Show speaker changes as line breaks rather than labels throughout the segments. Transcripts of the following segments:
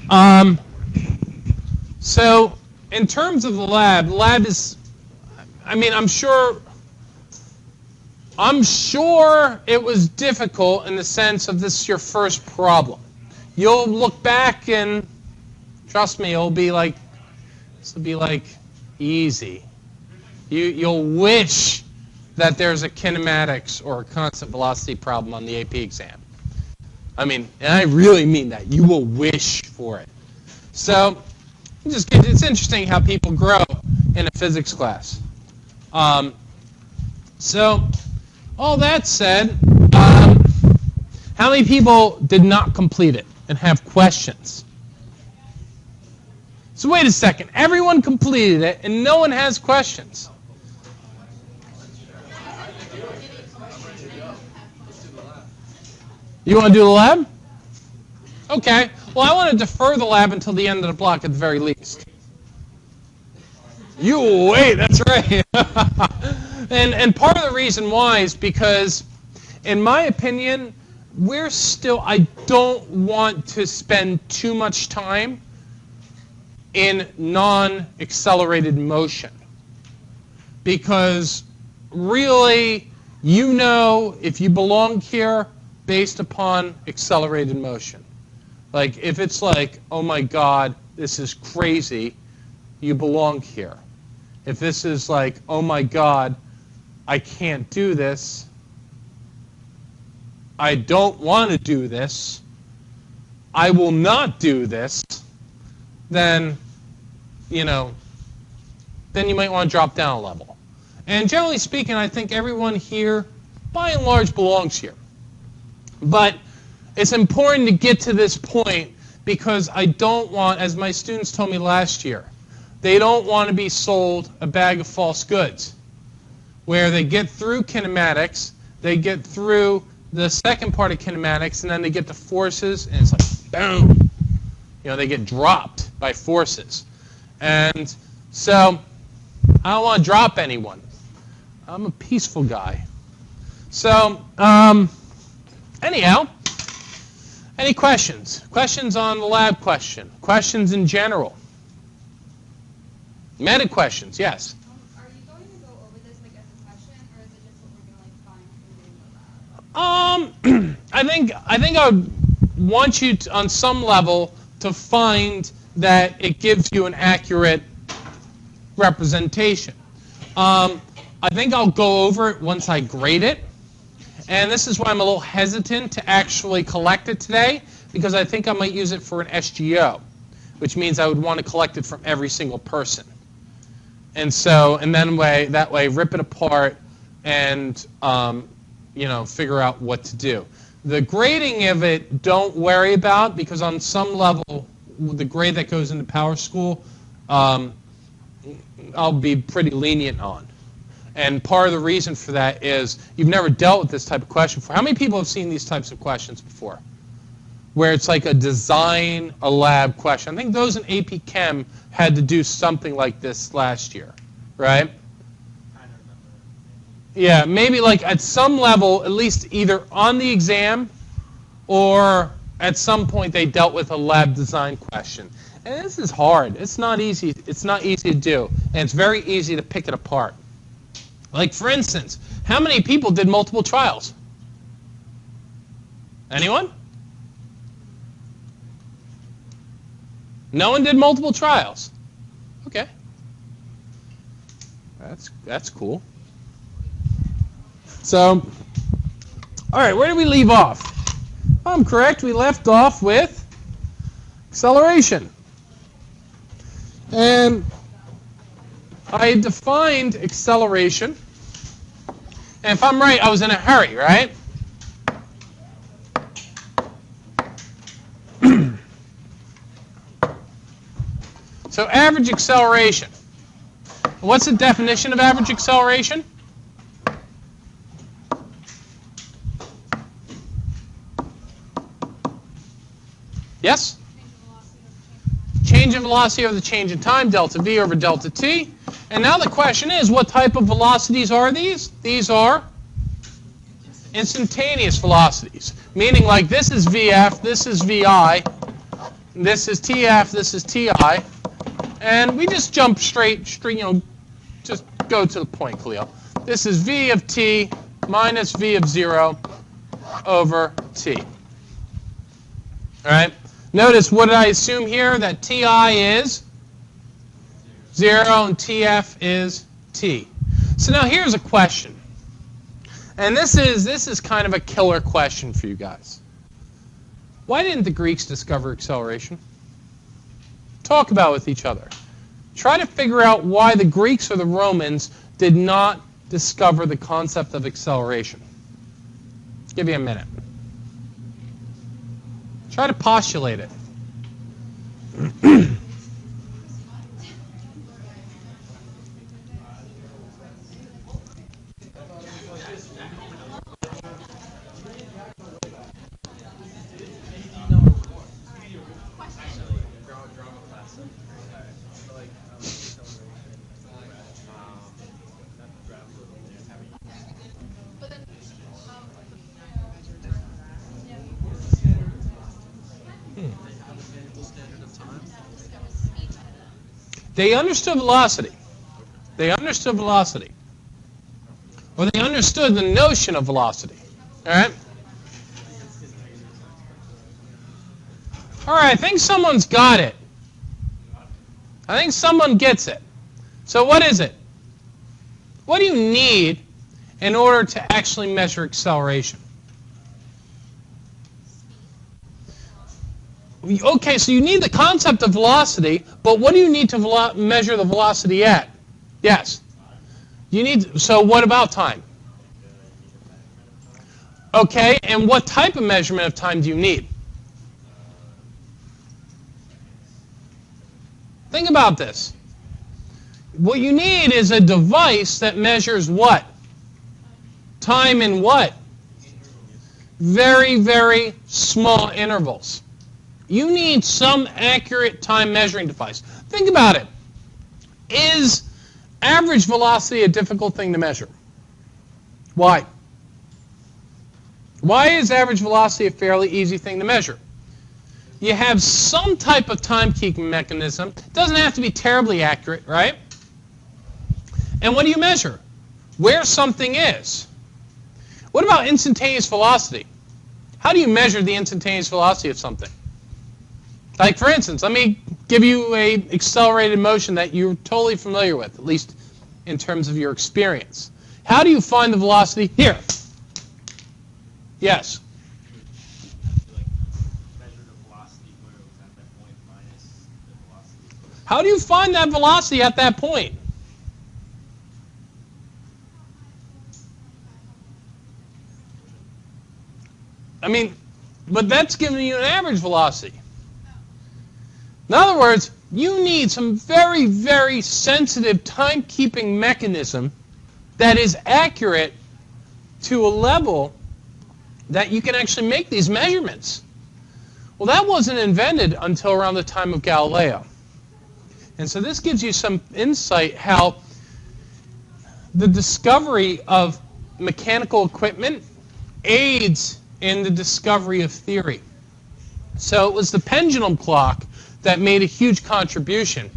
Um, so in terms of the lab is, I mean, I'm sure it was difficult in the sense of this is your first problem. You'll look back and trust me, this will be like easy. You'll wish that there's a kinematics or a constant velocity problem on the AP exam. I mean, and I really mean that. You will wish for it. So it's interesting how people grow in a physics class. So all that said, how many people did not complete it and have questions? So wait a second. Everyone completed it and no one has questions. You want to do the lab? Okay. Well, I want to defer the lab until the end of the block at the very least. You wait, that's right. and part of the reason why is because, in my opinion, I don't want to spend too much time in non-accelerated motion. Because really, you know if you belong here based upon accelerated motion. Like, if it's like, oh my God, this is crazy, you belong here. If this is like, oh my God, I can't do this, I don't want to do this, I will not do this, then, then you might want to drop down a level. And generally speaking, I think everyone here, by and large, belongs here. But it's important to get to this point because I don't want, as my students told me last year, they don't want to be sold a bag of false goods where they get through kinematics, they get through the second part of kinematics, and then they get to forces, and it's like, boom. They get dropped by forces. And so I don't want to drop anyone. I'm a peaceful guy. So, anyhow, any questions? Questions on the lab question? Questions in general? Meta questions, yes.
Are you going to go over this as a question, or is it just what we're going to find in the lab?
I think I would want you to, on some level, to find that it gives you an accurate representation. I think I'll go over it once I grade it. And this is why I'm a little hesitant to actually collect it today, because I think I might use it for an SGO, which means I would want to collect it from every single person. And so, and then that way, rip it apart and figure out what to do. The grading of it, don't worry about, because on some level, the grade that goes into Power School, I'll be pretty lenient on. And part of the reason for that is you've never dealt with this type of question before. How many people have seen these types of questions before? Where it's like a design a lab question. I think those in AP Chem had to do something like this last year, right? Yeah, maybe like at some level, at least either on the exam or at some point they dealt with a lab design question. And this is hard. It's not easy. It's not easy to do. And it's very easy to pick it apart. Like, for instance, how many people did multiple trials? Anyone? No one did multiple trials. Okay. That's cool. So, all right, where did we leave off? If I'm correct, we left off with acceleration. And I defined acceleration. And if I'm right, I was in a hurry, right? So average acceleration. What's the definition of average acceleration? Yes? Change in velocity over the change in time, delta V over delta T. And now the question is, what type of velocities are these? These are instantaneous velocities. Meaning, like, this is VF, this is VI, This is TF, this is TI. And we just jump straight, just go to the point, Khalil. This is V of t minus V of 0 over t. All right? Notice, what did I assume here? That TI is 0 and TF is t. So now here's a question. And this is kind of a killer question for you guys. Why didn't the Greeks discover acceleration? Talk about it with each other. Try to figure out why the Greeks or the Romans did not discover the concept of acceleration. Give you a minute. Try to postulate it. They understood velocity. They understood velocity. Or they understood the notion of velocity. All right? All right, I think someone's got it. I think someone gets it. So what is it? What do you need in order to actually measure acceleration? Okay, so you need the concept of velocity, but what do you need to measure the velocity at? Yes. You need. So what about time? Okay, and what type of measurement of time do you need? Think about this. What you need is a device that measures what? Time in what? Very, very small intervals. You need some accurate time measuring device. Think about it. Is average velocity a difficult thing to measure? Why? Why is average velocity a fairly easy thing to measure? You have some type of timekeeping mechanism. It doesn't have to be terribly accurate, right? And what do you measure? Where something is. What about instantaneous velocity? How do you measure the instantaneous velocity of something? Like, for instance, let me give you an accelerated motion that you're totally familiar with, at least in terms of your experience. How do you find the velocity? Here. Yes. How do you find that velocity at that point? I mean, but that's giving you an average velocity. In other words, you need some very, very sensitive timekeeping mechanism that is accurate to a level that you can actually make these measurements. Well, that wasn't invented until around the time of Galileo. And so this gives you some insight how the discovery of mechanical equipment aids in the discovery of theory. So it was the pendulum clock that made a huge contribution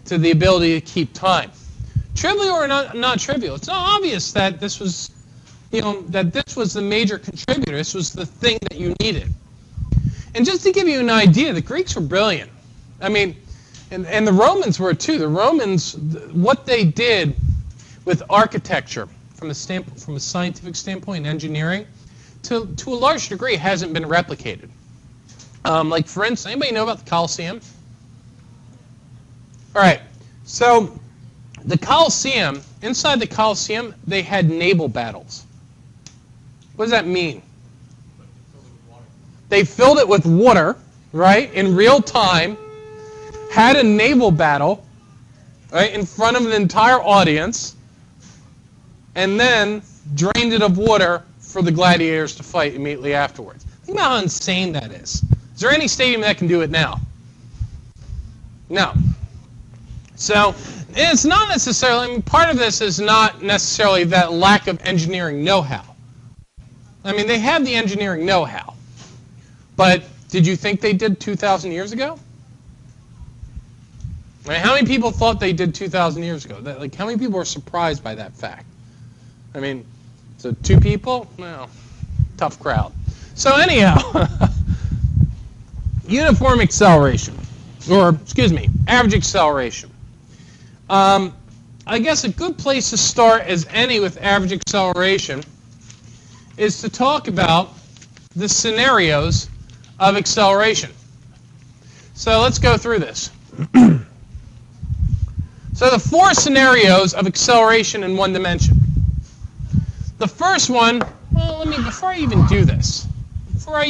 to the ability to keep time. Trivial or not trivial, it's not obvious that this was, that this was the major contributor. This was the thing that you needed. And just to give you an idea, the Greeks were brilliant. I mean, and the Romans were too. The Romans, what they did with architecture, from a scientific standpoint, engineering, to a large degree, hasn't been replicated. Like, for instance, anybody know about the Colosseum? All right, so the Colosseum, inside the Colosseum, they had naval battles. What does that mean? They filled it with water, right, in real time, had a naval battle, right, in front of an entire audience, and then drained it of water for the gladiators to fight immediately afterwards. Think about how insane that is. Is there any stadium that can do it now? No. So it's not necessarily, I mean, part of this is not necessarily that lack of engineering know-how. I mean, they have the engineering know-how. But did you think they did 2,000 years ago? I mean, how many people thought they did 2,000 years ago? Like, how many people were surprised by that fact? I mean, so 2 people? Well, tough crowd. So anyhow, uniform acceleration, or excuse me, average acceleration. I guess a good place to start as any with average acceleration is to talk about the scenarios of acceleration. So let's go through this. So the 4 scenarios of acceleration in one dimension. The first one, well, before I even do this, let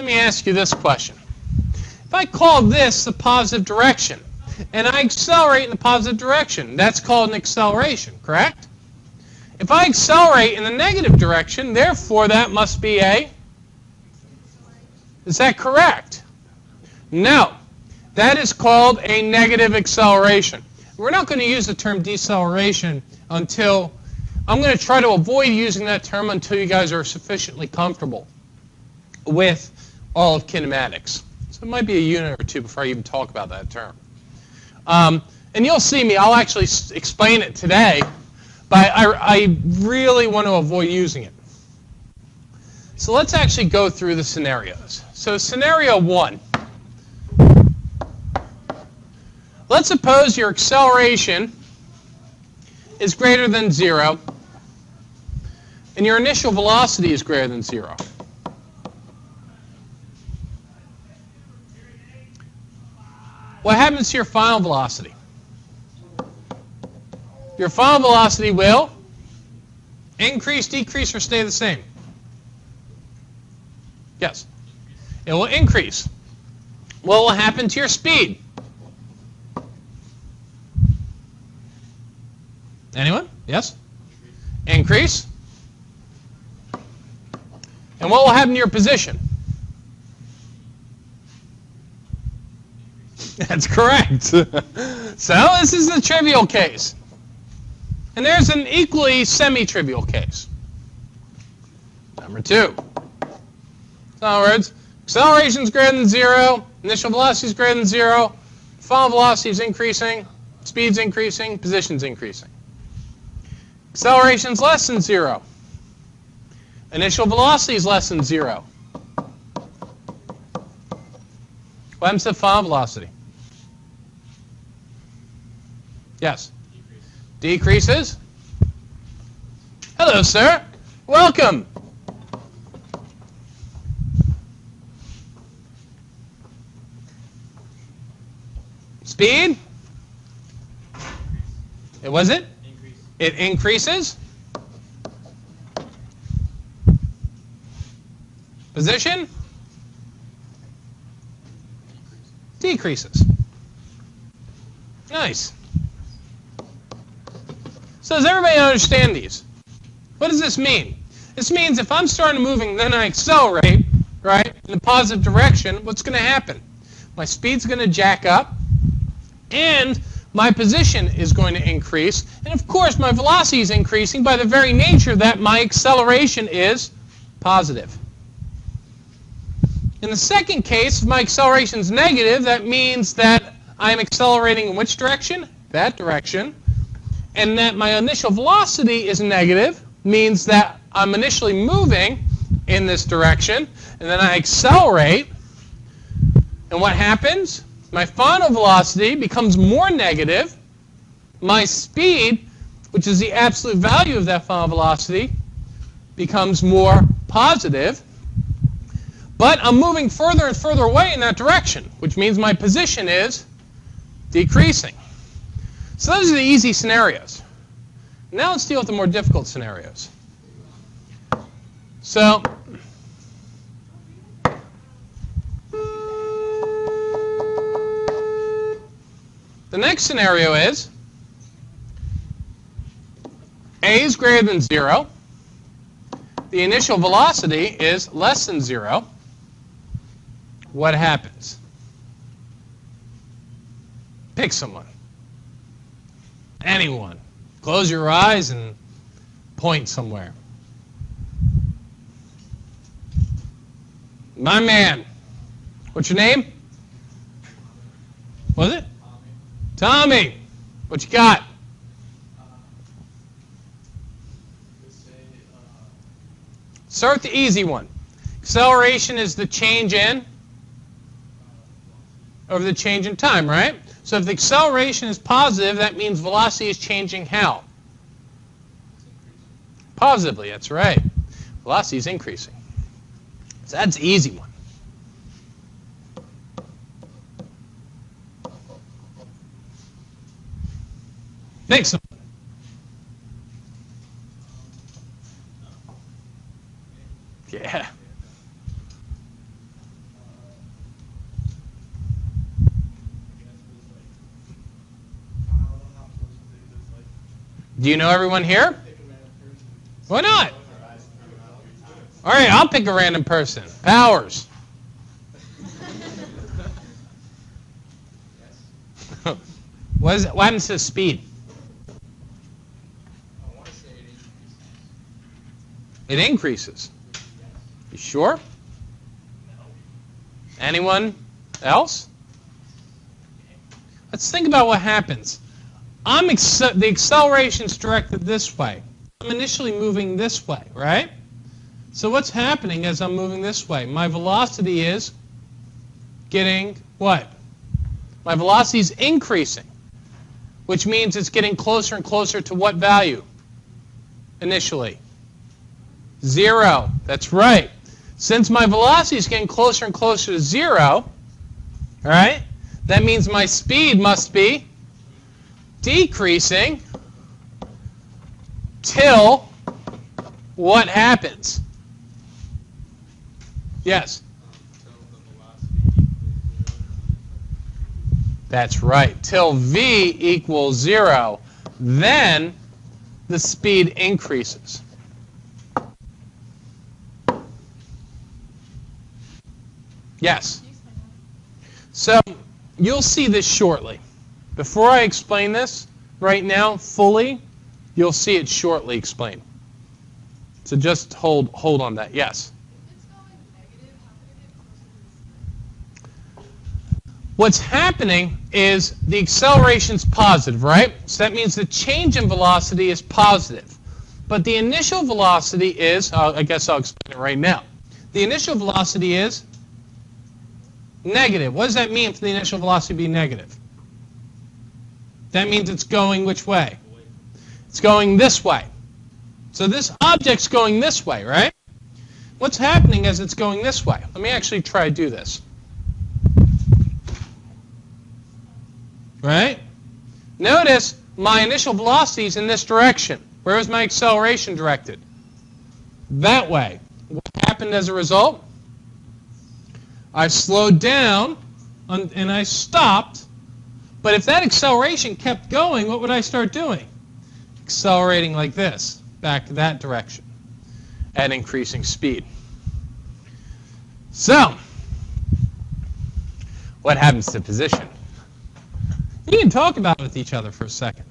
me ask you this question. If I call this the positive direction, and I accelerate in the positive direction, that's called an acceleration, correct? If I accelerate in the negative direction, therefore that must be a... Is that correct? No. That is called a negative acceleration. We're not going to use the term deceleration until... I'm going to try to avoid using that term until you guys are sufficiently comfortable with all of kinematics. So it might be a unit or 2 before I even talk about that term. And you'll see me, I'll actually explain it today, but I really want to avoid using it. So let's actually go through the scenarios. So scenario 1. Let's suppose your acceleration is greater than 0, and your initial velocity is greater than 0. What happens to your final velocity? Your final velocity will increase, decrease, or stay the same? Yes. It will increase. What will happen to your speed? Anyone? Yes? Increase. And what will happen to your position? That's correct. So this is a trivial case. And there's an equally semi-trivial case. Number 2. So in other words, acceleration is greater than 0, initial velocity is greater than 0, final velocity is increasing, speed's increasing, position's increasing. Acceleration is less than 0. Initial velocity is less than 0. What happens to final velocity? Yes. Decreases. Hello, sir. Welcome. Speed? It was it? Increase. It increases. Position? Decreases. Nice. So does everybody understand these? What does this mean? This means if I'm starting moving, then I accelerate, right, in the positive direction, what's going to happen? My speed's going to jack up, and my position is going to increase. And of course, my velocity is increasing by the very nature that my acceleration is positive. In the second case, if my acceleration is negative, that means that I'm accelerating in which direction? That direction. And that my initial velocity is negative, means that I'm initially moving in this direction, and then I accelerate. And what happens? My final velocity becomes more negative. My speed, which is the absolute value of that final velocity, becomes more positive. But I'm moving further and further away in that direction, which means my position is decreasing. So those are the easy scenarios. Now let's deal with the more difficult scenarios. So the next scenario is A is greater than 0. The initial velocity is less than 0. What happens? Pick someone. Anyone. Close your eyes and point somewhere. My man. What's your name? Was it? Tommy, what you got? Start with the easy one. Acceleration is the change in over the change in time, right? So if the acceleration is positive, that means velocity is changing how? Positively, that's right. Velocity is increasing. So that's the easy one. Next one. Yeah. Do you know everyone here? Why not? All right, I'll pick a random person. Powers. What happens to speed? It increases. You sure? Anyone else? Let's think about what happens. The acceleration's directed this way. I'm initially moving this way, right? So what's happening as I'm moving this way? My velocity is getting what? My velocity is increasing, which means it's getting closer and closer to what value initially? 0. That's right. Since my velocity is getting closer and closer to 0, all right, that means my speed must be decreasing till what happens? Yes? That's right. Till v equals 0, then the speed increases. Yes? So you'll see this shortly. Before I explain this right now fully, you'll see it shortly explained. So just hold on that. Yes? What's happening is the acceleration's positive, right? So that means the change in velocity is positive. But the initial velocity is, I guess I'll explain it right now. The initial velocity is negative. What does that mean for the initial velocity to be negative? That means it's going which way? It's going this way. So this object's going this way, right? What's happening as it's going this way? Let me actually try to do this. Right? Notice my initial velocity is in this direction. Where is my acceleration directed? That way. What happened as a result? I slowed down and I stopped. But if that acceleration kept going, what would I start doing? Accelerating like this, back that direction, at increasing speed. So, what happens to position? You can talk about it with each other for a second.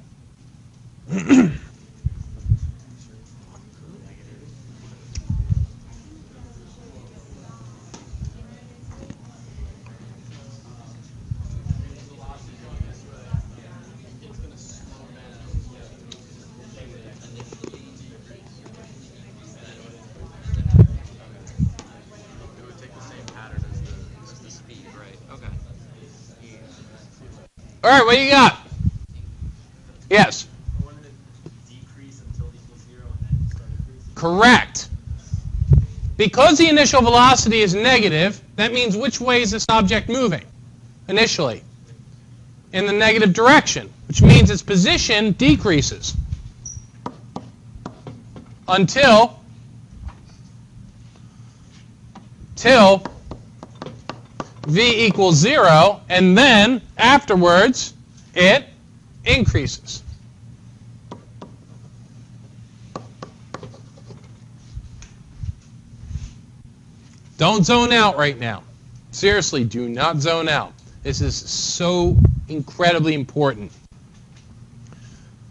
All right, what do you got? Yes?
I wanted to decrease until it equals 0 and then start increasing.
Correct. Because the initial velocity is negative, that means which way is this object moving initially? In the negative direction, which means its position decreases until v equals 0, and then afterwards it increases. Don't zone out right now. Seriously, do not zone out. This is so incredibly important.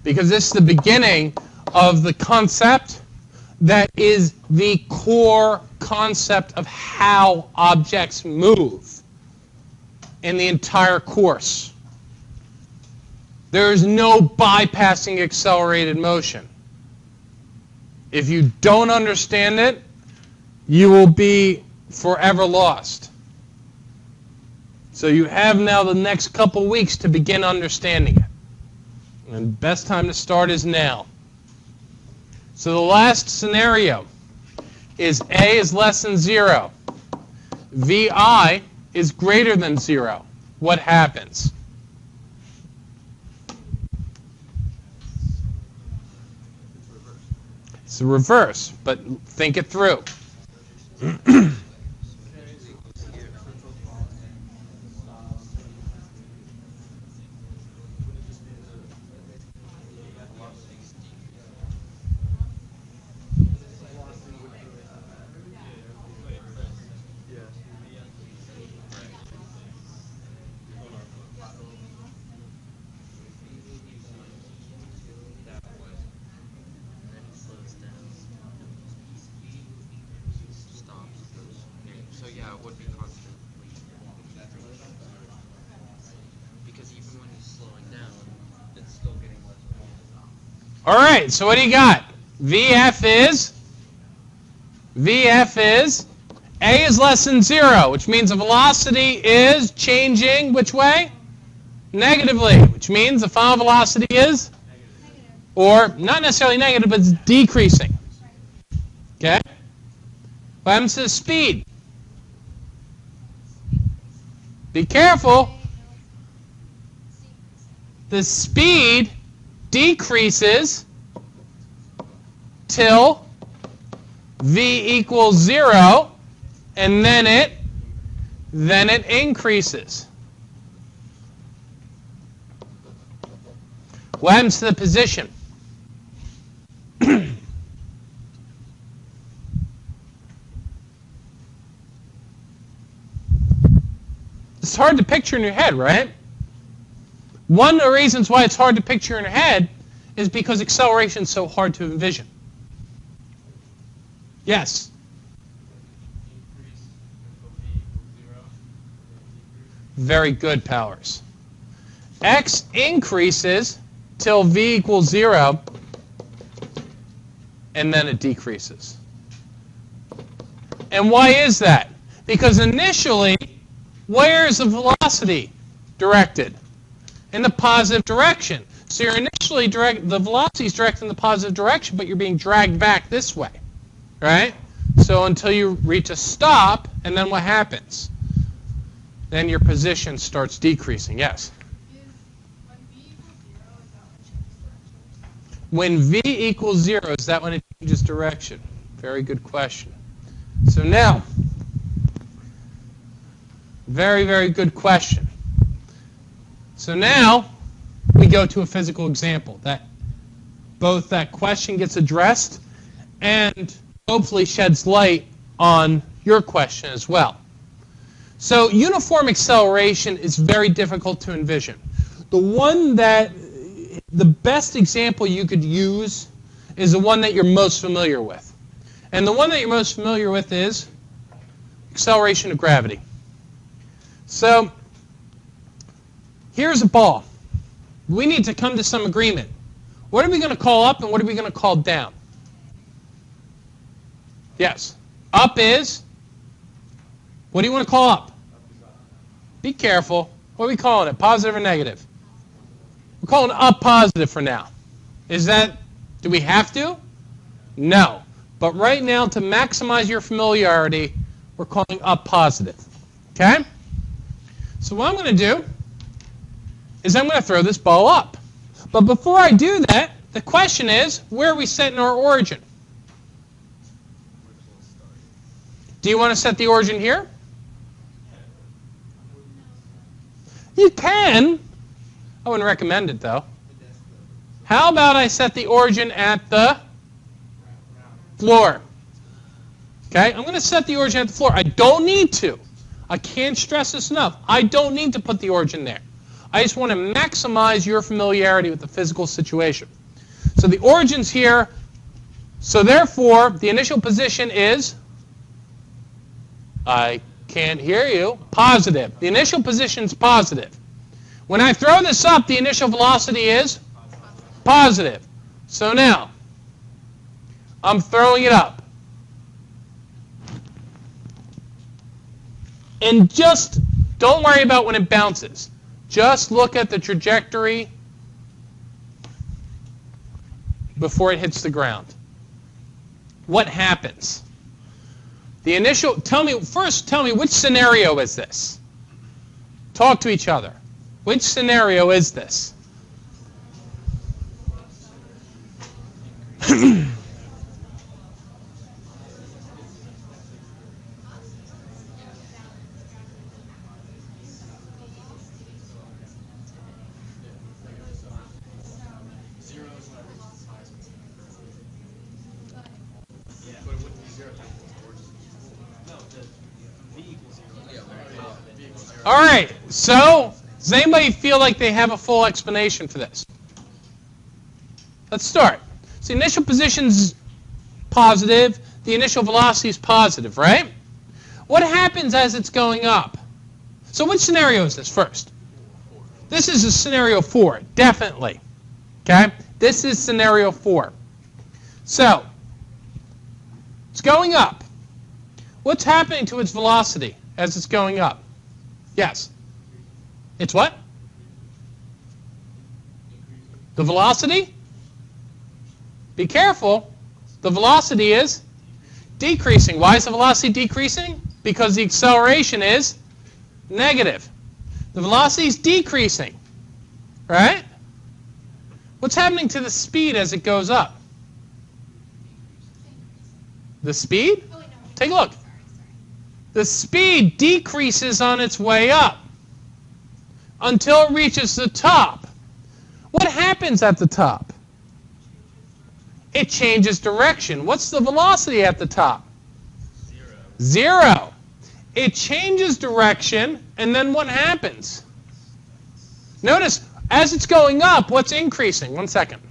Because this is the beginning of the concept that is the core concept of how objects move in the entire course. There is no bypassing accelerated motion. If you don't understand it, you will be forever lost. So you have now the next couple weeks to begin understanding it. And best time to start is now. So the last scenario is A is less than 0. VI is greater than 0. What happens? It's the reverse, but think it through.
So yeah, it would be constant. Because even when he's slowing down, it's still getting less.
All right, so what do you got? VF is A is less than 0, which means the velocity is changing which way? Negatively, which means the final velocity is? Or not necessarily negative, but it's decreasing. Okay? What happens to the speed? Be careful. The speed decreases till v equals 0, and then it increases. What happens to the position? It's hard to picture in your head, right? One of the reasons why it's hard to picture in your head is because acceleration is so hard to envision. Yes? Very good, Powers. X increases till v equals 0, and then it decreases. And why is that? Because initially, where is the velocity directed? In the positive direction. So you're initially the velocity is directed in the positive direction, but you're being dragged back this way, right? So until you reach a stop, and then what happens? Then your position starts decreasing. Yes? When v equals 0, is that when it changes direction? Very good question. So now, very, very good question. So now we go to a physical example that both that question gets addressed and hopefully sheds light on your question as well. So uniform acceleration is very difficult to envision. The best example you could use is the one that you're most familiar with. And the one that you're most familiar with is acceleration of gravity. So here's a ball. We need to come to some agreement. What are we going to call up and what are we going to call down? Yes. Up is? What do you want to call up? Be careful. What are we calling it? Positive or negative? We're calling it up positive for now. Do we have to? No. But right now, to maximize your familiarity, we're calling up positive. Okay? So what I'm going to do is I'm going to throw this ball up. But before I do that, the question is, where are we setting our origin? Do you want to set the origin here? You can. I wouldn't recommend it, though. How about I set the origin at the floor? Okay, I'm going to set the origin at the floor. I don't need to. I can't stress this enough. I don't need to put the origin there. I just want to maximize your familiarity with the physical situation. So the origin's here. So therefore, the initial position is, I can't hear you, positive. The initial position is positive, When I throw this up, the initial velocity is positive. So now, I'm throwing it up. And just don't worry about when it bounces. Just look at the trajectory before it hits the ground. What happens? The initial, tell me which scenario is this? Talk to each other. Which scenario is this? All right, so does anybody feel like they have a full explanation for this? Let's start. So the initial position's positive, the initial velocity is positive, right? What happens as it's going up? So which scenario is this first? This is a scenario 4, definitely. Okay? This is scenario 4. So, it's going up. What's happening to its velocity as it's going up? Yes. It's what? The velocity? Be careful. The velocity is decreasing. Why is the velocity decreasing? Because the acceleration is negative. The velocity is decreasing. Right? What's happening to the speed as it goes up? The speed? Take a look. The speed decreases on its way up until it reaches the top. What happens at the top? It changes direction. What's the velocity at the top? 0. It changes direction, and then what happens? Notice, as it's going up, what's increasing? 1 second.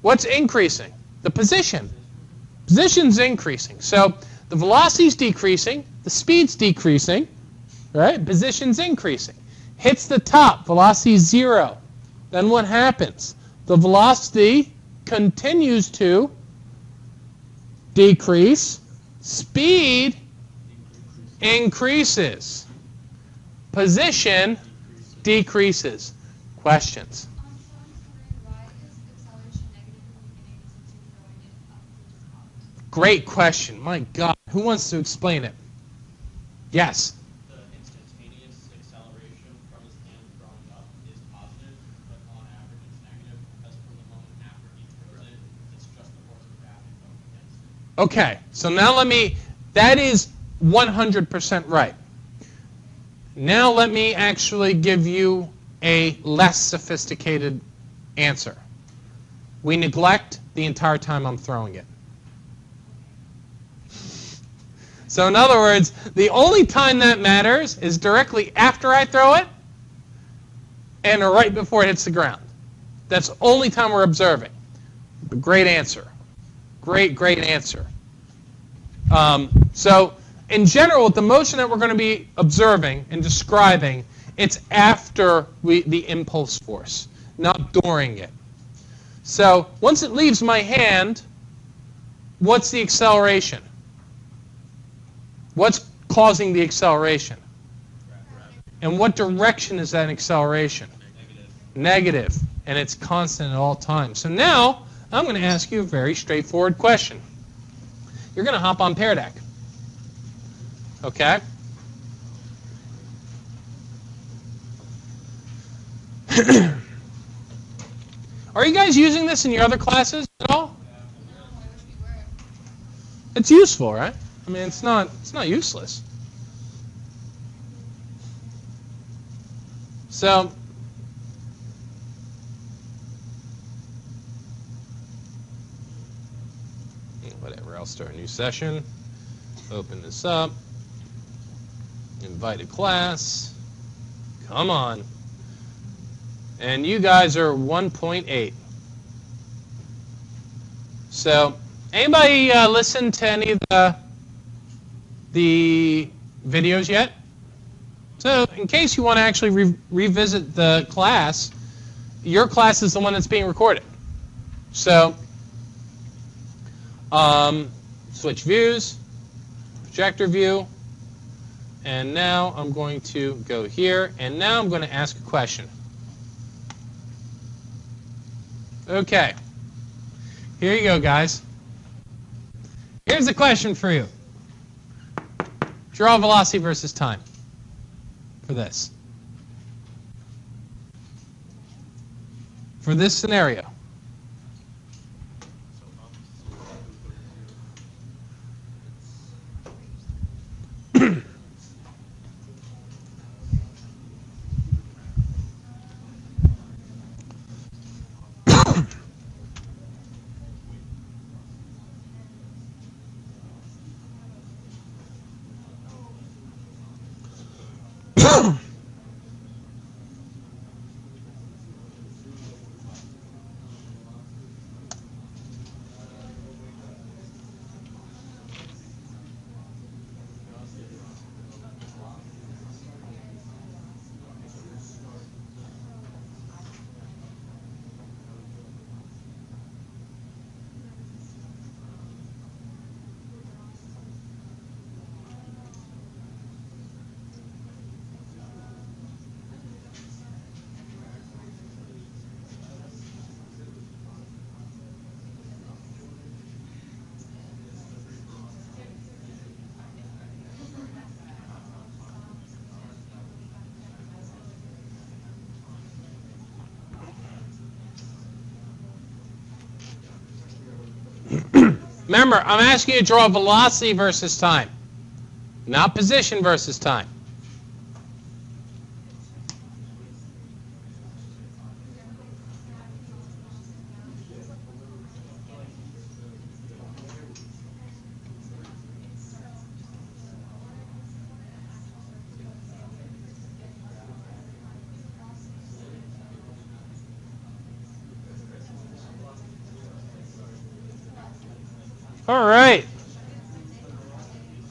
What's increasing? The position. Position's increasing. So the velocity's decreasing, the speed's decreasing, right? Position's increasing. Hits the top, velocity 0. Then what happens? The velocity continues to decrease. Speed increases. Position decreases. Questions? Great question. My God. Who wants to explain it? Yes.
The instantaneous acceleration from his hand throwing up is positive, but on average it's negative because from the moment after he throws it, it's just the force of gravity going against it.
Okay. So now that is 100% right. Now let me actually give you a less sophisticated answer. We neglect the entire time I'm throwing it. So in other words, the only time that matters is directly after I throw it and right before it hits the ground. That's the only time we're observing. Great answer. Great answer. So in general, the motion that we're going to be observing and describing, it's after the impulse force, not during it. So once it leaves my hand, what's the acceleration? What's causing the acceleration? And what direction is that acceleration? Negative. And it's constant at all times. So now, I'm going to ask you a very straightforward question. You're going to hop on Pear Deck. Okay? Are you guys using this in your other classes at all? It's useful, right? I mean, it's not useless. So, whatever, I'll start a new session. Open this up. Invited class. Come on. And you guys are 1.8. So, anybody listen to any of the videos yet? So in case you want to actually revisit the class, your class is the one that's being recorded. So switch views, projector view, and now I'm going to go here, and now I'm going to ask a question. Okay, here you go, guys. Here's a question for you. Draw velocity versus time for this. For this scenario. Remember, I'm asking you to draw velocity versus time, not position versus time. All right.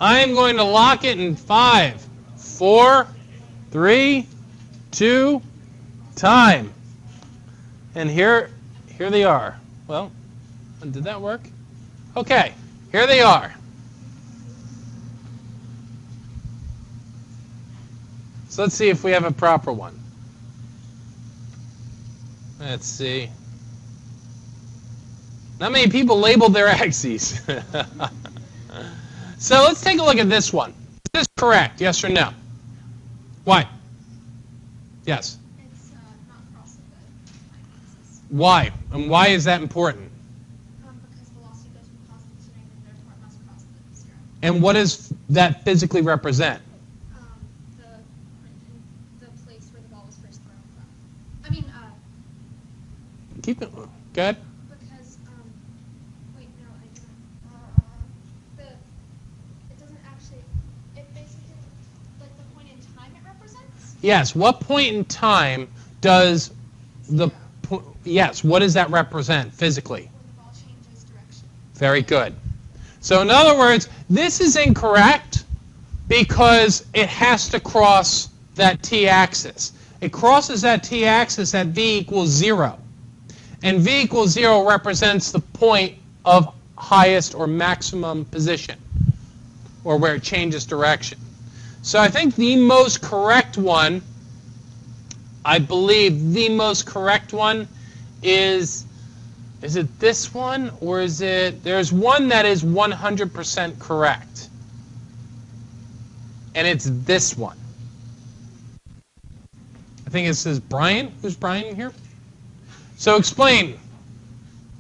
I am going to lock it in 5, 4, 3, 2, time. And here they are. Well, did that work? Okay, here they are. So let's see if we have a proper one. Let's see. Not many people labeled their axes. So let's take a look at this one. Is this correct? Yes or no? Why? Yes.
It's not crossing the axis.
Why? And why is that important?
Because velocity goes from positive to negative, therefore it must cross the zero.
And what does that physically represent?
The place where the ball was first thrown from. I mean,
Keep it good.
because wait, no, I didn't. It doesn't actually. It basically like the point in time it represents.
Yes. What point in time does the yes? What does that represent physically?
When the ball changes direction.
Very good. So in other words, this is incorrect because it has to cross that t-axis. It crosses that t-axis at v equals 0. And v equals 0 represents the point of highest or maximum position, or where it changes direction. So I think the most correct one, I believe the most correct one is it this one, or is it, there's one that is 100% correct. And it's this one. I think it says Brian. Who's Brian here? So explain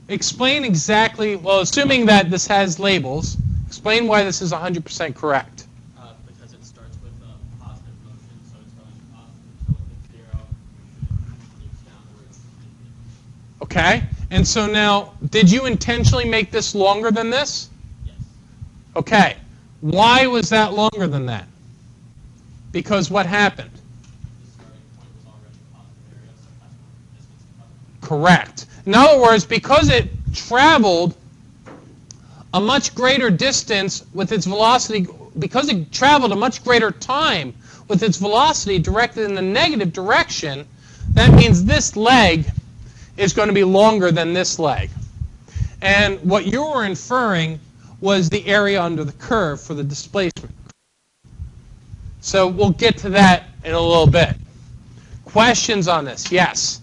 exactly, well, assuming that this has labels, explain why this is 100% correct.
Because it starts with a positive motion, so it's going up until it hits 0, and it down the route.
Okay? And so now, did you intentionally make this longer than this?
Yes.
Okay. Why was that longer than that? Because what happened?
The starting point was already a positive area, so that's what distance it covered.
Correct. In other words, because it traveled a much greater distance with its velocity, because it traveled a much greater time with its velocity directed in the negative direction, that means this leg is going to be longer than this leg. And what you were inferring was the area under the curve for the displacement. So we'll get to that in a little bit. Questions on this? Yes?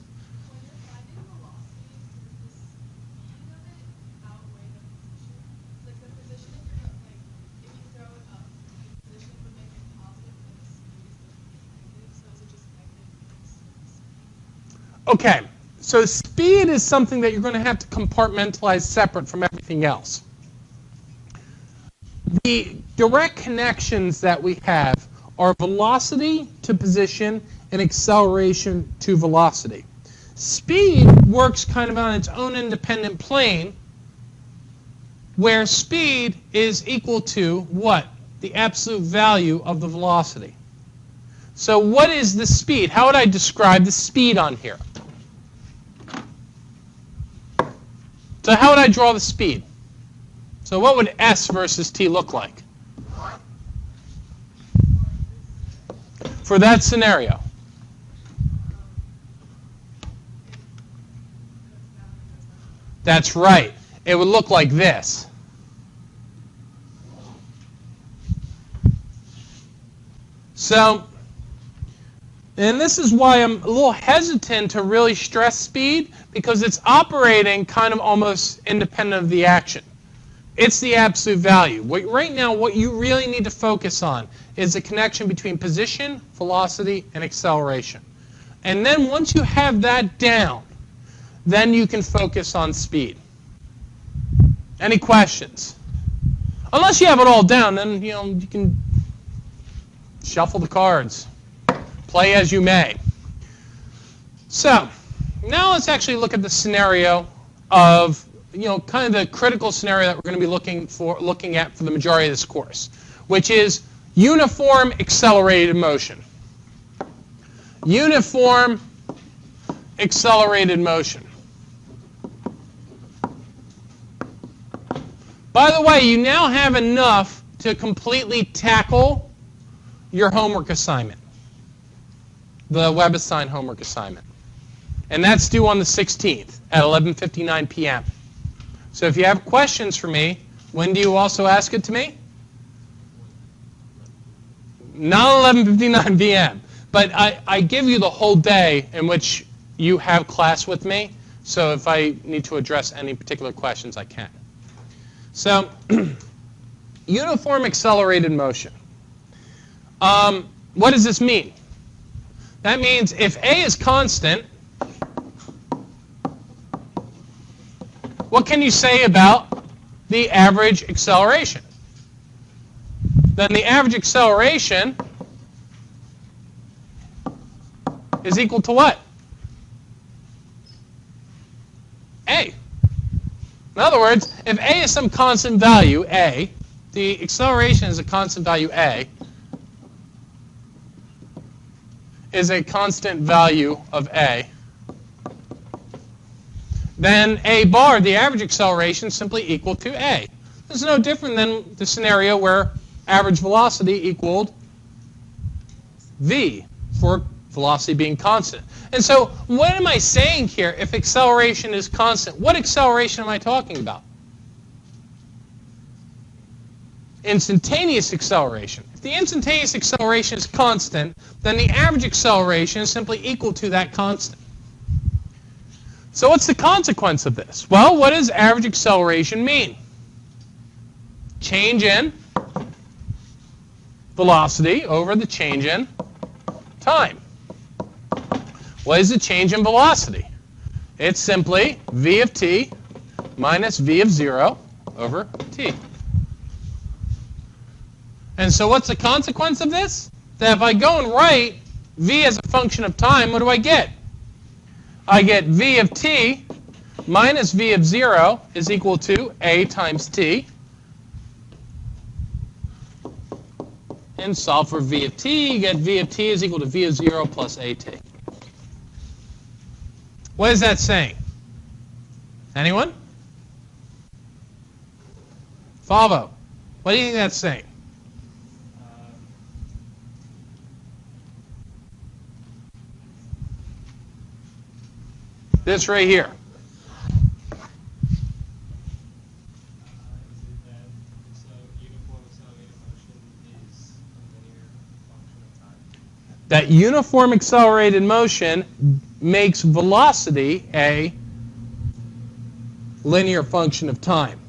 Okay, so speed is something that you're going to have to compartmentalize separate from everything else. The direct connections that we have are velocity to position and acceleration to velocity. Speed works kind of on its own independent plane, where speed is equal to what? The absolute value of the velocity. So what is the speed? How would I describe the speed on here? So how would I draw the speed? So what would S versus T look like for that scenario? That's right. It would look like this. So, and this is why I'm a little hesitant to really stress speed, because it's operating kind of almost independent of the action. It's the absolute value. Right now, what you really need to focus on is the connection between position, velocity, and acceleration. And then once you have that down, then you can focus on speed. Any questions? Unless you have it all down, then you can shuffle the cards. Play as you may. So, now let's actually look at the scenario of, kind of the critical scenario that we're going to be looking at for the majority of this course, which is uniform accelerated motion. Uniform accelerated motion. By the way, you now have enough to completely tackle your homework assignment, the WebAssign homework assignment. And that's due on the 16th at 11:59 p.m. So if you have questions for me, when do you also ask it to me? Not 11:59 p.m. But I give you the whole day in which you have class with me. So if I need to address any particular questions, I can. So uniform accelerated motion. What does this mean? That means if A is constant, what can you say about the average acceleration? Then the average acceleration is equal to what? A. In other words, if A is some constant value, A, the acceleration is a constant value, A, is a constant value of A, then A bar, the average acceleration, is simply equal to A. This is no different than the scenario where average velocity equaled V, for velocity being constant. And so what am I saying here if acceleration is constant? What acceleration am I talking about? Instantaneous acceleration. If the instantaneous acceleration is constant, then the average acceleration is simply equal to that constant. So what's the consequence of this? Well, what does average acceleration mean? Change in velocity over the change in time. What is the change in velocity? It's simply v of t minus v of 0 over t. And so what's the consequence of this? That if I go and write v as a function of time, what do I get? I get v of t minus v of 0 is equal to a times t. And solve for v of t, you get v of t is equal to v of 0 plus at. What is that saying? Anyone? Falvo, what do you think that's saying? This right here. That uniform accelerated motion makes velocity a linear function of time.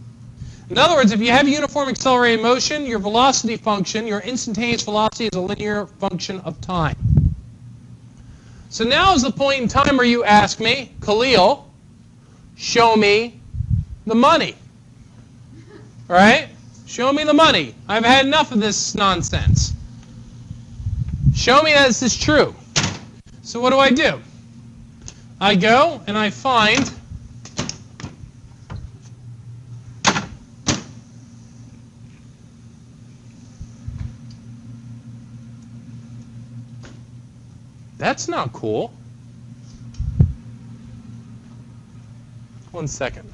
In other words, if you have uniform accelerated motion, your velocity function, your instantaneous velocity is a linear function of time. So now is the point in time where you ask me, Khalil, show me the money. All right? Show me the money. I've had enough of this nonsense. Show me that this is true. So what do? I go and I find that's not cool. 1 second.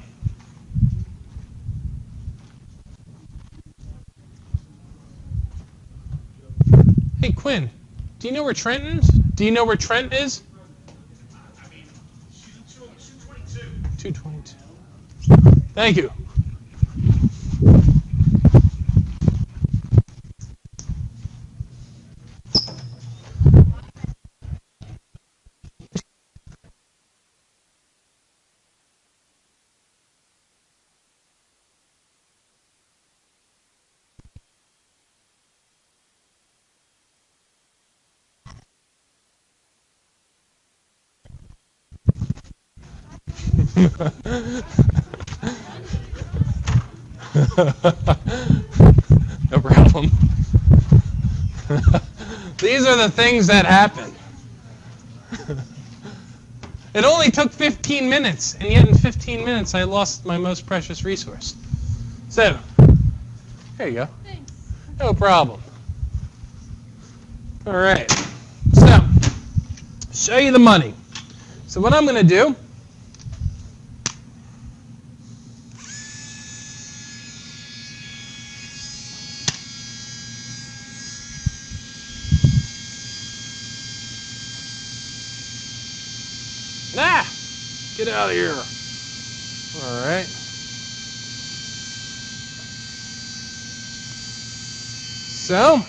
Hey Quinn, do you know where Trent is? Do you know where Trent is?
I mean, she's 222.
222. Thank you. No problem. These are the things that happen. It only took 15 minutes, and yet in 15 minutes I lost my most precious resource. So, there you go.
Thanks.
No problem. All right. So, show you the money. So what I'm going to do, get out of here. All right. So,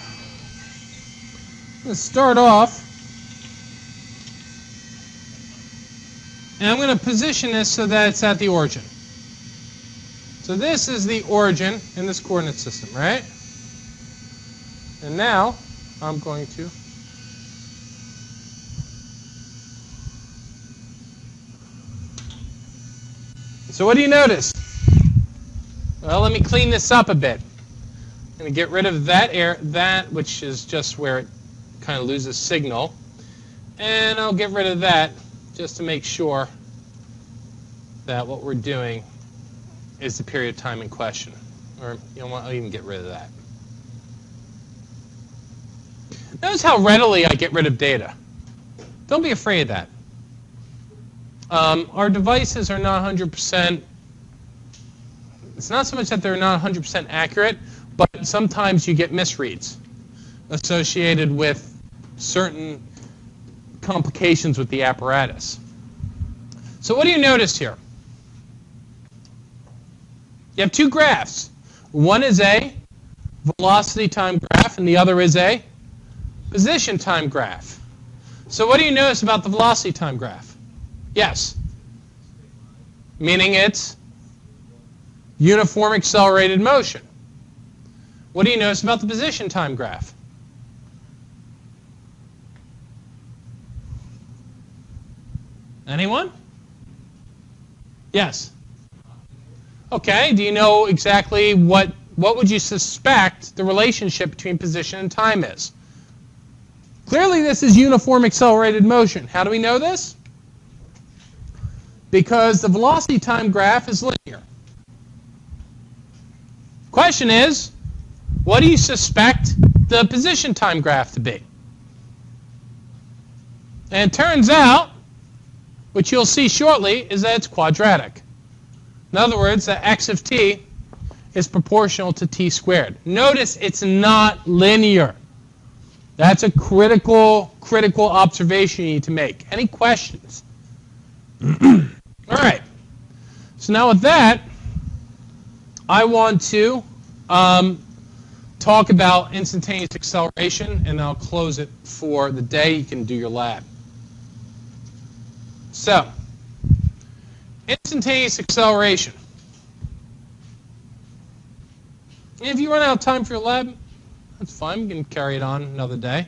let's start off. And I'm going to position this so that it's at the origin. So this is the origin in this coordinate system, right? And now I'm going to so what do you notice? Well, let me clean this up a bit. I'm going to get rid of that which is just where it kind of loses signal. And I'll get rid of that just to make sure that what we're doing is the period of time in question. Or, you know what, I'll even get rid of that. Notice how readily I get rid of data. Don't be afraid of that. Our devices are not 100%. It's not so much that they're not 100% accurate, but sometimes you get misreads associated with certain complications with the apparatus. So what do you notice here? You have two graphs. One is a velocity time graph, and the other is a position time graph. So what do you notice about the velocity time graph? Yes. Meaning it's uniform accelerated motion. What do you notice about the position time graph? Anyone? Yes. Okay, do you know exactly what would you suspect the relationship between position and time is? Clearly this is uniform accelerated motion. How do we know this? Because the velocity time graph is linear. Question is, what do you suspect the position time graph to be? And it turns out, which you'll see shortly, is that it's quadratic. In other words, that x of t is proportional to t squared. Notice it's not linear. That's a critical observation you need to make. Any questions? All right. So now with that, I want to talk about instantaneous acceleration, and I'll close it for the day. You can do your lab. So, instantaneous acceleration. If you run out of time for your lab, that's fine. We can carry it on another day.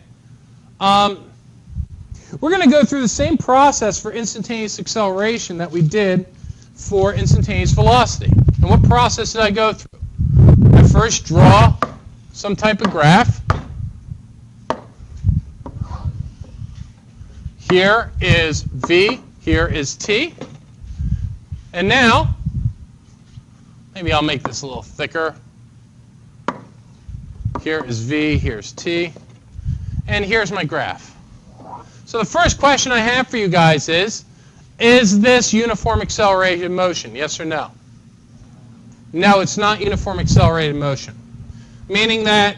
We're going to go through the same process for instantaneous acceleration that we did for instantaneous velocity. And what process did I go through? I first draw some type of graph. Here is v, here is t. And now, maybe I'll make this a little thicker. Here is v, here's t, and here's my graph. So the first question I have for you guys is this uniform accelerated motion, yes or no? No, it's not uniform accelerated motion, meaning that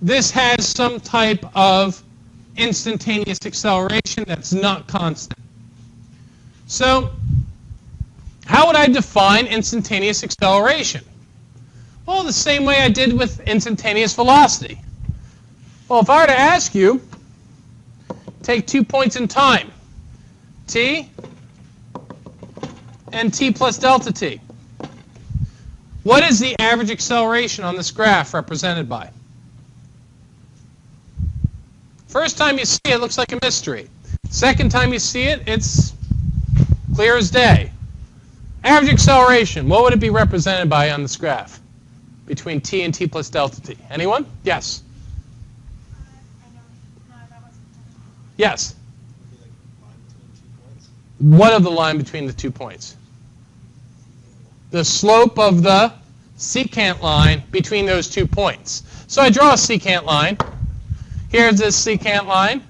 this has some type of instantaneous acceleration that's not constant. So how would I define instantaneous acceleration? Well, the same way I did with instantaneous velocity. Well, if I were to ask you, take 2 points in time, t and t plus delta t. What is the average acceleration on this graph represented by? First time you see it, it looks like a mystery. Second time you see it, it's clear as day. Average acceleration, what would it be represented by on this graph? Between t and t plus delta t. Anyone? Yes. Yes. What of the line between the 2 points? The slope of the secant line between those 2 points. So I draw a secant line. Here's this secant line.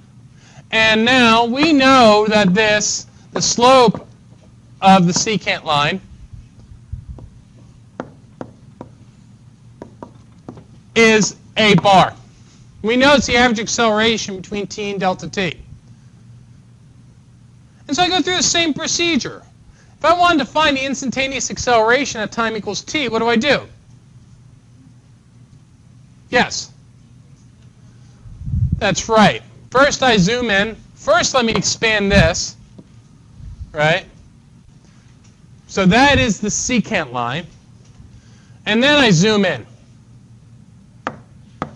And now we know that the slope of the secant line is a bar. We know it's the average acceleration between t and delta t. And so I go through the same procedure. If I wanted to find the instantaneous acceleration at time equals t, what do I do? Yes. That's right. First I zoom in. First let me expand this. Right? So that is the secant line. And then I zoom in.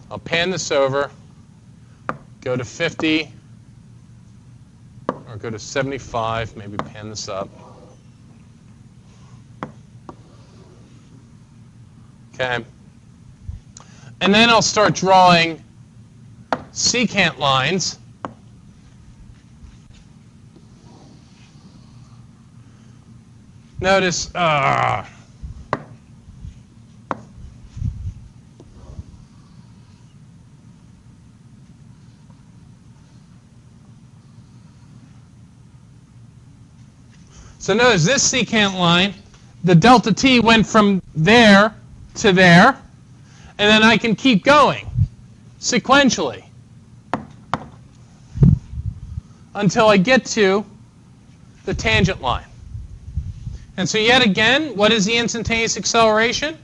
I'll pan this over, go to 50, or go to 75, maybe pan this up. Okay. And then I'll start drawing secant lines. Notice, so notice this secant line, the delta t went from there to there, and then I can keep going sequentially until I get to the tangent line. And so yet again, what is the instantaneous acceleration?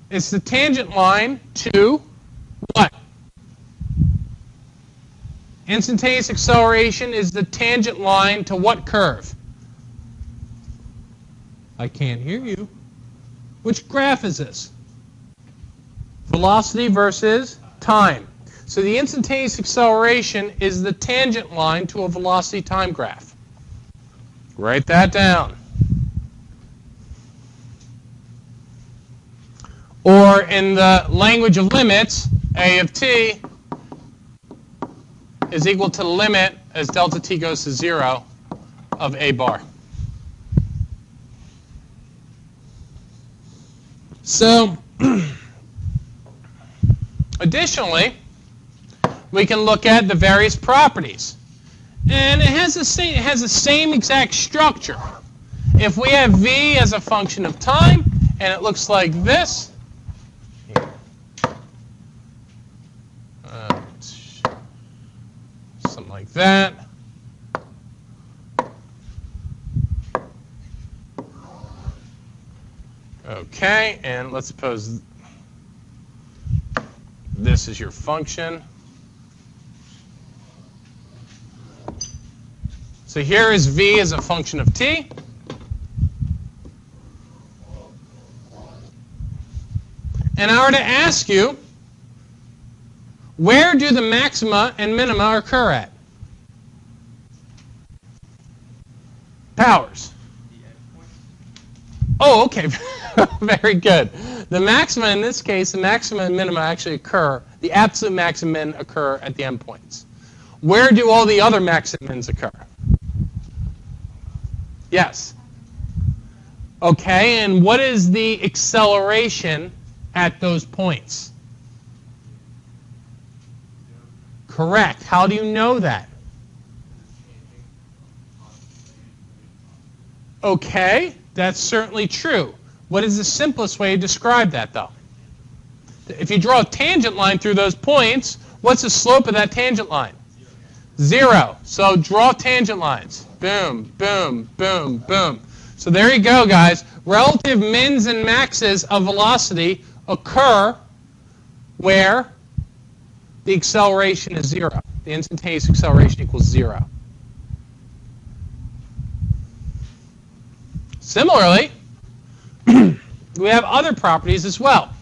It's the tangent line to what? Instantaneous acceleration is the tangent line to what curve? I can't hear you. Which graph is this? Velocity versus time. So the instantaneous acceleration is the tangent line to a velocity time graph. Write that down. Or in the language of limits, a of t is equal to the limit as delta t goes to 0 of a bar. So, additionally, we can look at the various properties. And it has the same exact structure. If we have v as a function of time, and it looks like this, something like that. Okay, and let's suppose this is your function. So here is v as a function of t. And I were to ask you, where do the maxima and minima occur at? Powers. Oh, okay. Very good. The maxima in this case, the maxima and minima actually occur, the absolute max and min occur at the endpoints. Where do all the other max and mins occur? Yes. Okay, and what is the acceleration at those points? Correct. How do you know that? Okay, that's certainly true. What is the simplest way to describe that, though? If you draw a tangent line through those points, what's the slope of that tangent line? 0. So draw tangent lines. Boom, boom, boom, boom. So there you go, guys. Relative mins and maxes of velocity occur where the acceleration is 0. The instantaneous acceleration equals 0. Similarly, we have other properties as well.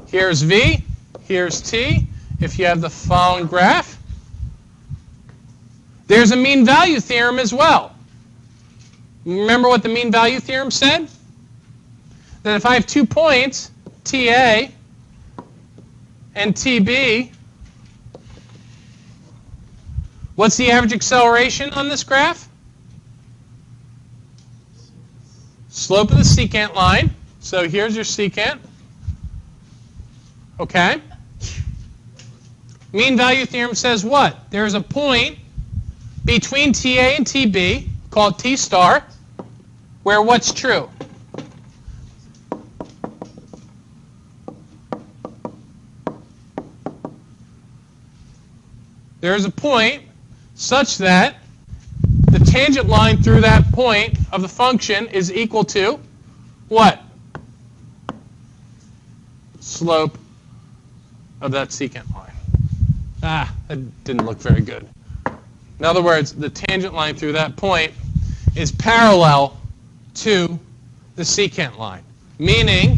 Here's v, here's t. If you have the following graph, there's a mean value theorem as well. Remember what the mean value theorem said? That if I have 2 points, TA and TB, what's the average acceleration on this graph? Slope of the secant line. So here's your secant. Okay. Mean value theorem says what? There's a point between TA and TB, called T star, where what's true? There's a point such that the tangent line through that point of the function is equal to what? Slope of that secant line. Ah, that didn't look very good. In other words, the tangent line through that point is parallel to the secant line, meaning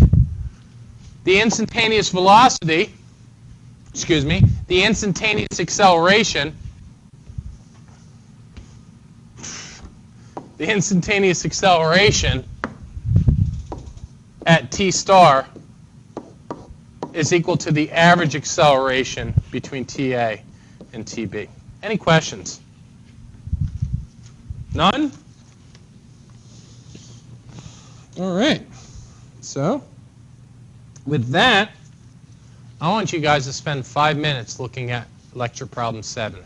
the instantaneous velocity, the instantaneous acceleration, at t star is equal to the average acceleration between TA and TB. Any questions? None? All right. So, with that, I want you guys to spend 5 minutes looking at lecture problem 7.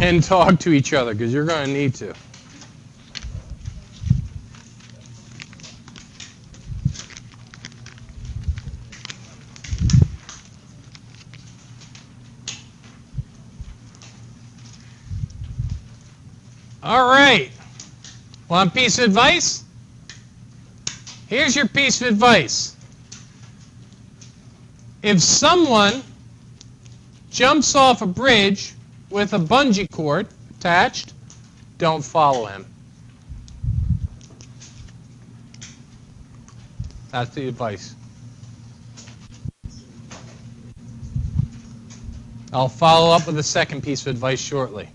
And talk to each other, because you're going to need to. All right. Want a piece of advice? Here's your piece of advice. If someone jumps off a bridge with a bungee cord attached, don't follow him. That's the advice. I'll follow up with a second piece of advice shortly.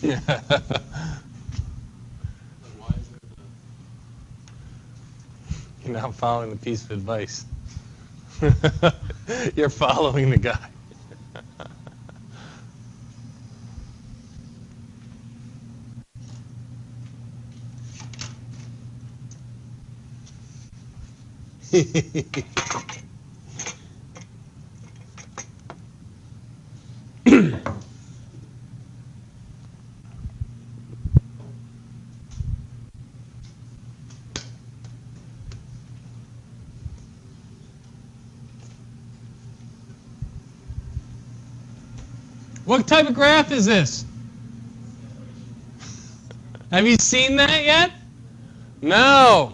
Yeah. You're not following the piece of advice. You're following the guy. What type of graph is this? Have you seen that yet? No.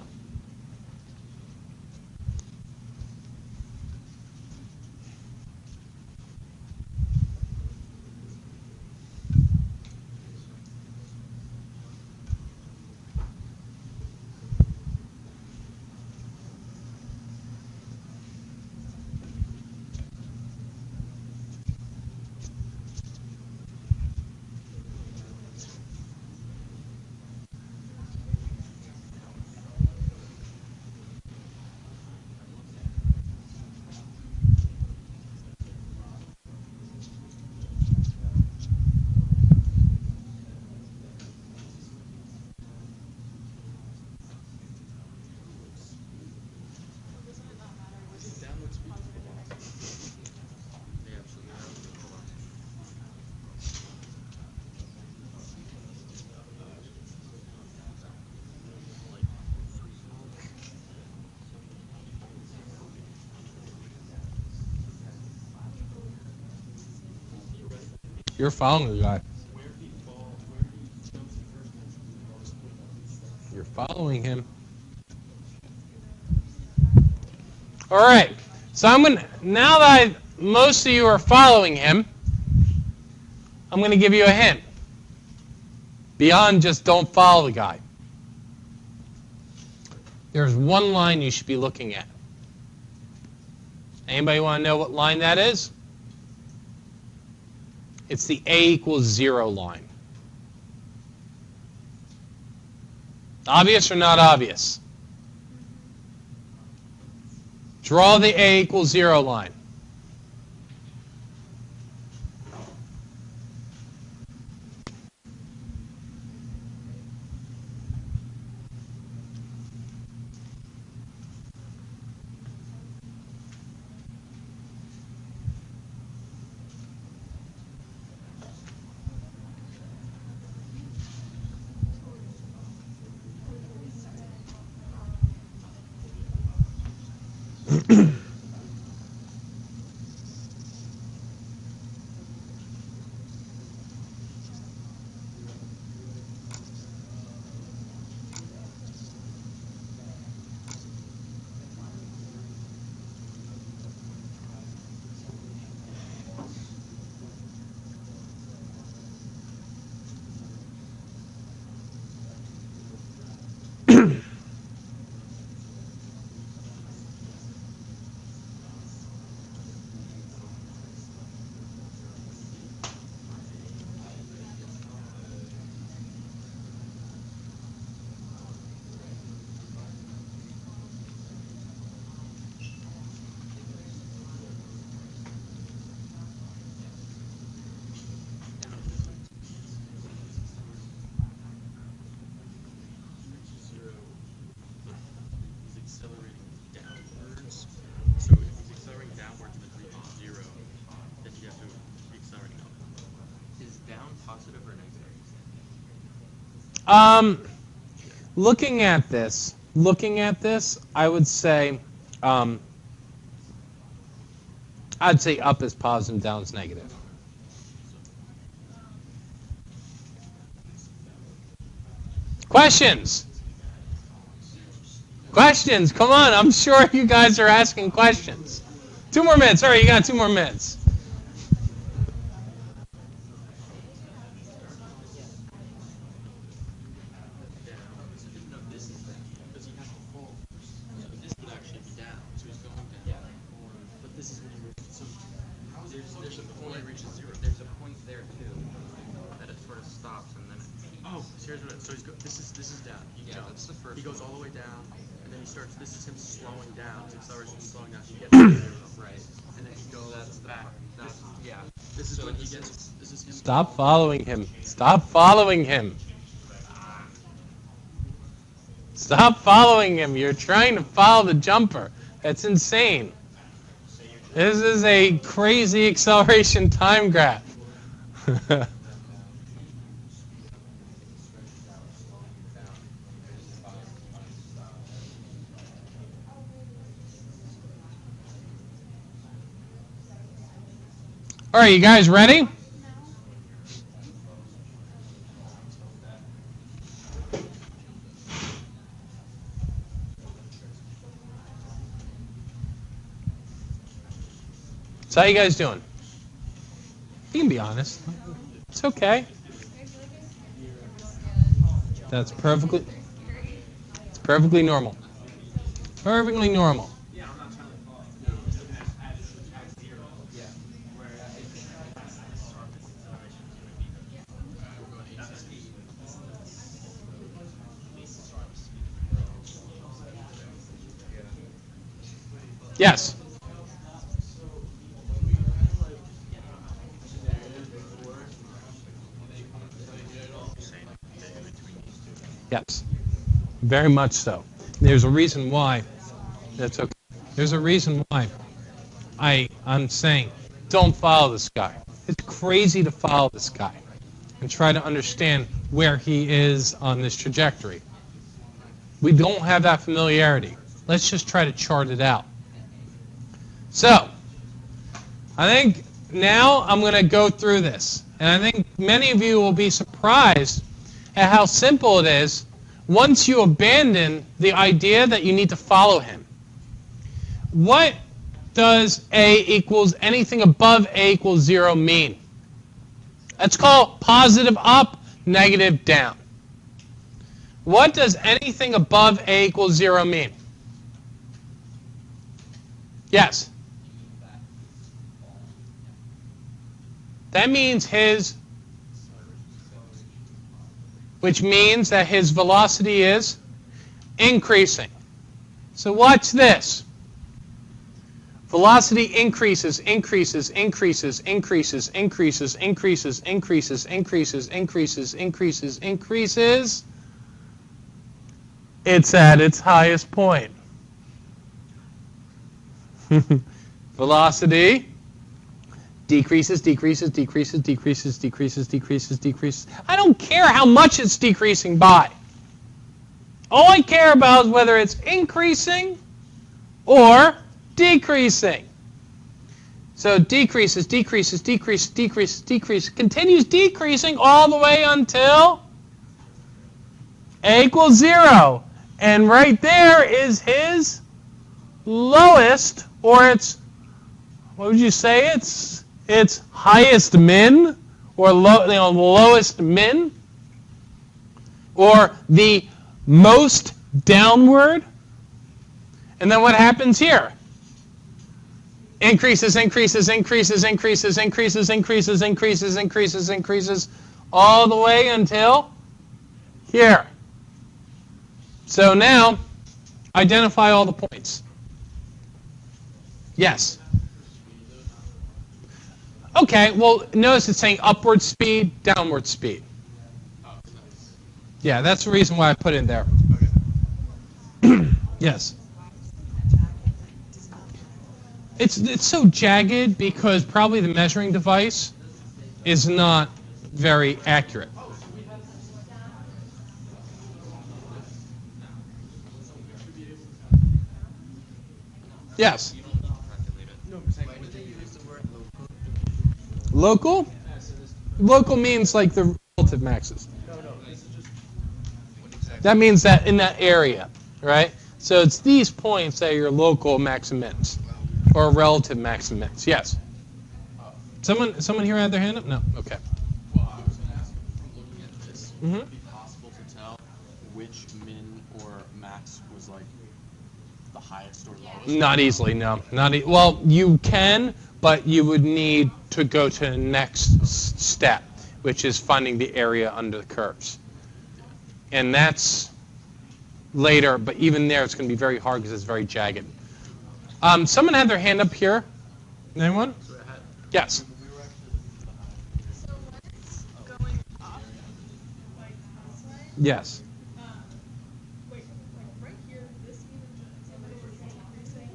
You're following the guy. You're following him. All right. So now that most of you are following him, I'm going to give you a hint. Beyond just don't follow the guy. There's one line you should be looking at. Anybody want to know what line that is? It's the A equals 0 line. Obvious or not obvious? Draw the A equals 0 line. Looking at this, I would say, I'd say up is positive, down is negative. Questions? Questions? Come on, I'm sure you guys are asking questions. 2 more minutes. All right, you got 2 more minutes.
This is down. He jumps. That's the first. He goes all the way down, and then he starts. This is him slowing down. His acceleration is slowing down. He gets to 0, right, and then he goes back. That's yeah. This is so when he gets. This is him.
Stop following him. Stop following him. Stop following him. You're trying to follow the jumper. That's insane. This is a crazy acceleration time graph. All right, you guys ready? So how you guys doing? You can be honest. It's okay. That's perfectly normal. Perfectly normal. Yes. Yes. Very much so. There's a reason why. That's okay. There's a reason why I'm saying don't follow this guy. It's crazy to follow this guy and try to understand where he is on this trajectory. We don't have that familiarity. Let's just try to chart it out. So, I think now I'm going to go through this. And I think many of you will be surprised at how simple it is once you abandon the idea that you need to follow him. What does A equals anything above A equals 0 mean? That's called positive up, negative down. What does anything above A equals 0 mean? Yes. That means which means that his velocity is increasing. So watch this. Velocity increases. It's at its highest point. Velocity decreases. I don't care how much it's decreasing by. All I care about is whether it's increasing or decreasing. So decreases, continues decreasing all the way until A equals 0. And right there is his lowest, or its, what would you say? Its highest min, or lowest min, or the most downward. And then what happens here? Increases all the way until here. So now, identify all the points. Yes. Okay, well, notice it's saying upward speed, downward speed. Yeah, that's the reason why I put it in there. Yes. It's so jagged because probably the measuring device is not very accurate. Yes. Local? Local means like the relative maxes. That means that in that area, right? So it's these points that are your local max and mins, or relative max and mins. Yes. Someone here had their hand up? No. Okay.
Well, I was going to ask you, from looking at this, would it be possible to tell which min or max was like the highest or lowest?
Not easily, no. Well, you can, but you would need to go to the next step, which is finding the area under the curves. And that's later, but even there it's going to be very hard because it's very jagged. Someone had their hand up here. Anyone? Yes.
So when it's going up, like this way,
Yes.
wait, like right here, this means decreasing.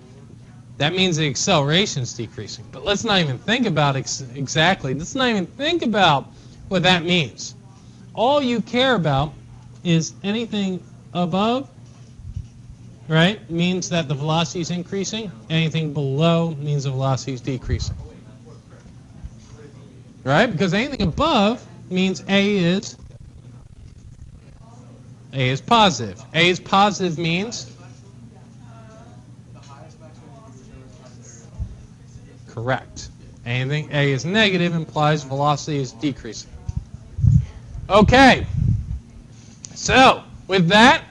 That means the acceleration is decreasing. But let's not even think about exactly. Let's not even think about what that means. All you care about is anything above, right, means that the velocity is increasing. Anything below means the velocity is decreasing. Right? Because anything above means A is positive. A is positive means correct. Anything A is negative implies velocity is decreasing. Okay. So, with that,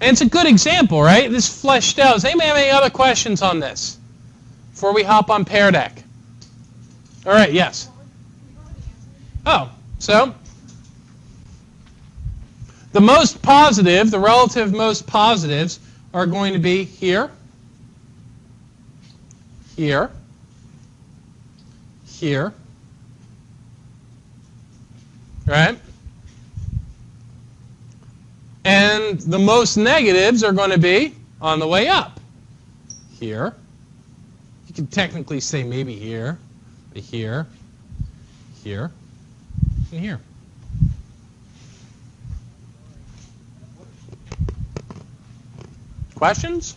and it's a good example, right? This fleshed out. Does anybody have any other questions on this before we hop on pair deck? All right, yes. Oh, so the most positive, the relative most positives are going to be here, here, here, right? And the most negatives are going to be on the way up. Here. You could technically say maybe here, but here, here, and here. Questions?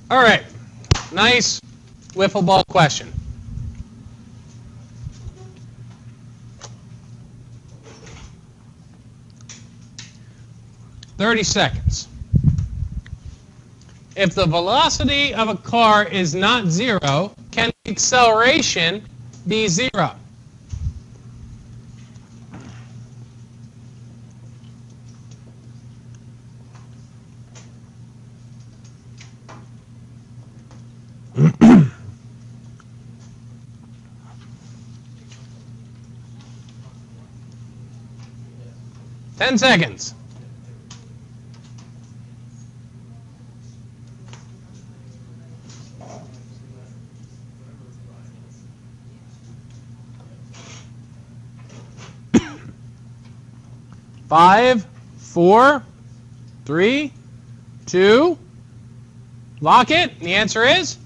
All right, nice wiffle ball question. "30 seconds. If the velocity of a car is not zero, can the acceleration be zero?" Ten seconds. Five, 4, 3, 2, lock it. The answer is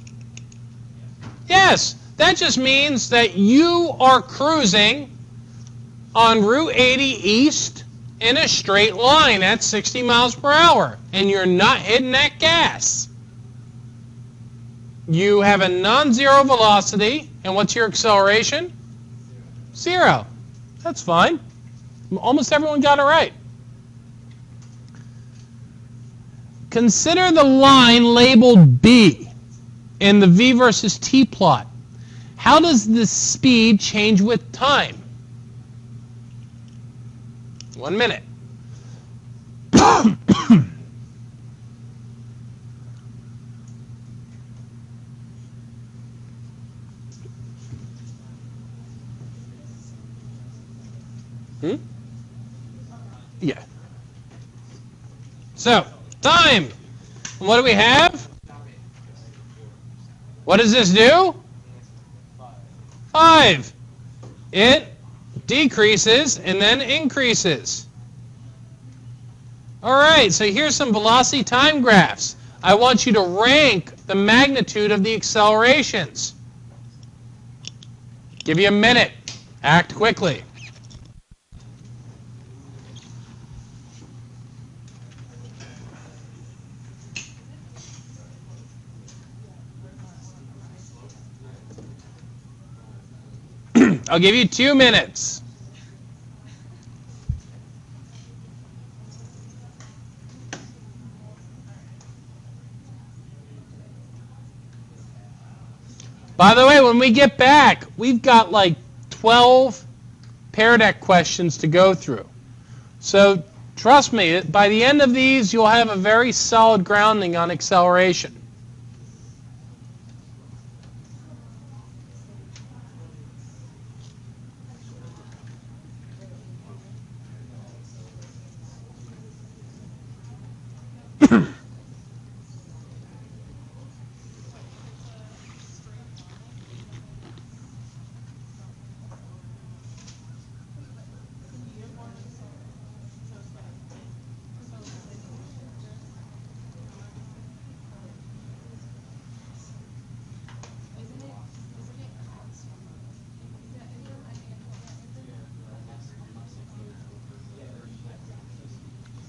yes. That just means that you are cruising on Route 80 East in a straight line at 60 miles per hour, and you're not hitting that gas. You have a non-zero velocity, and what's your acceleration? 0. That's fine. Almost everyone got it right. Consider the line labeled B in the V versus T plot. How does the speed change with time? 1 minute. Yeah. So, time. What do we have? What does this do? 5. It decreases and then increases. All right, so here's some velocity time graphs. I want you to rank the magnitude of the accelerations. Give you a minute. Act quickly. I'll give you 2 minutes. By the way, when we get back, we've got like 12 pair deck questions to go through. So trust me, by the end of these, you'll have a very solid grounding on acceleration.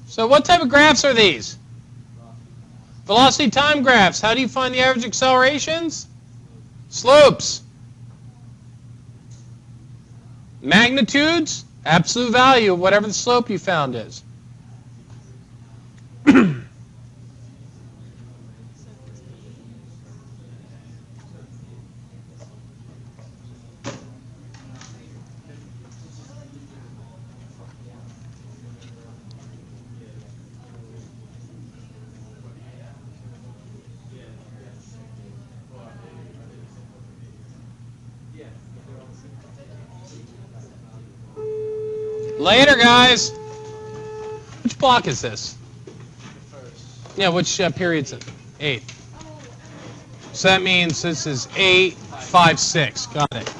So what type of graphs are these? Velocity time graphs. How do you find the average accelerations? Slopes. Magnitudes, absolute value of whatever the slope you found is. Later, guys. Which block is this? Yeah, which period's it? 8. So that means this is 8, 5, 6. Got it.